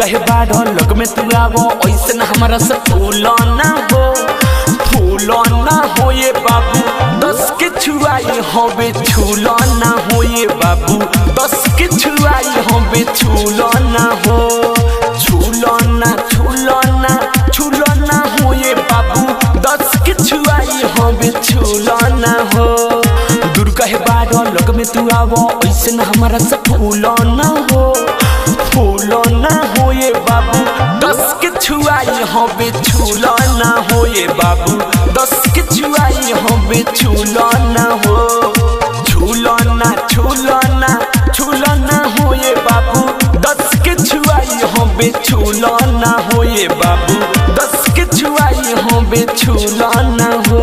कहे बाढ़ लग में तू आवो ऐसे न हमारा से फूल ना हो ये बाबू 10 के छुआई होबे छूल ना हो ये बाबू 10 के छुआई होबे छूल ना हो छूल ना हो ये बाबू 10 के छुआई होबे छूल ना हो दूर कहे बाढ़ लग में तू आवो ऐसे न हमारा से फूल ना हो ये बाबू 10 के छुआई होबे छूल ना हो ये बाबू 10 के छुआई होबे छूल ना हो छूल ना हो ये बाबू 10 के छुआई होबे छूल ना हो ये बाबू 10 के छुआई होबे छूल ना हो।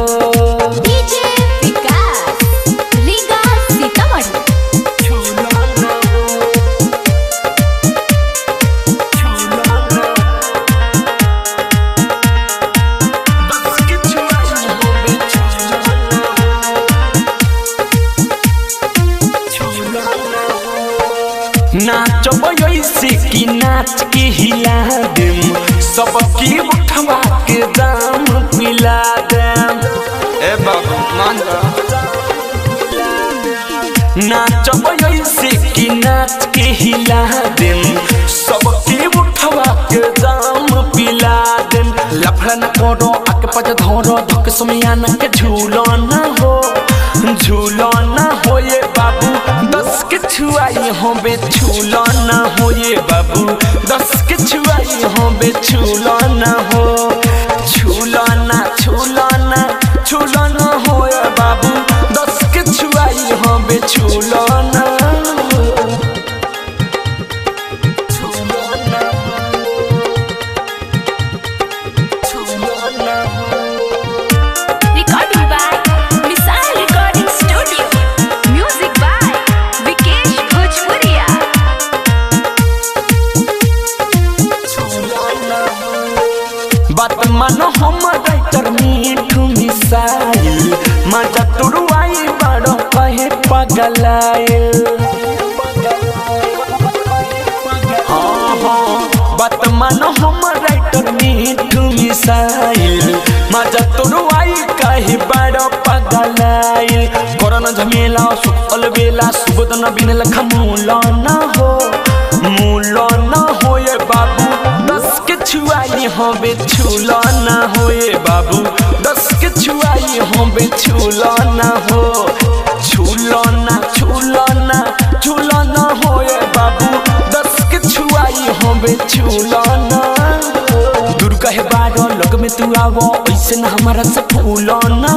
नाचब ऐसे कि नाच के हिला देम सबकी उठवा के दाम पिला देम ए बाबू मान नाचब ऐसे कि नाच के हिला देम सबकी उठवा के दाम पिला देम लफड़ा न करो आके पज धरो धक समियाना के झूलो ना हो ये बाबू 10 के छुआई होबे छूल ना हो ये बाबू 10 के छुआई होबे छूल ना हो छूल ना हो ये बाबू 10 के छुआई होबे छूल ना बात मानो हम राइटर मीठू मिसाइल मजा तुरुआई बड़ो कहे पगलाइल बात मानो हम राइटर मीठू मिसाइल मजा तुरुआई कहे बड़ो पगलाइल कोरोना झमेला सुखल बेला सुबोध न बिनल खमूल ना हो ये बाबू 10 के छुआई होबे छूल ना हो ये बाबू 10 के छुआई होबे छूल ना हो छूल ना हो ये बाबू 10 के छुआई होबे छूल ना दूर कहे बाढ़ लग में तू आवो ऐसे न हमारा से फूल ना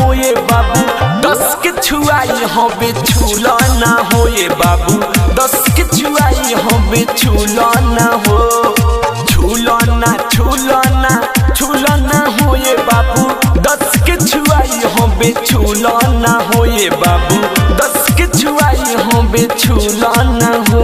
हो ये बाबू 10 के छुआई होबे छूल ना हो ये बाबू 10 के छुआई होबे छूल ना हो छूल ना हो ये बाबू 10 के छुआई होबे छूल ना हो ये बाबू 10 के छुआई होबे छूल ना हो।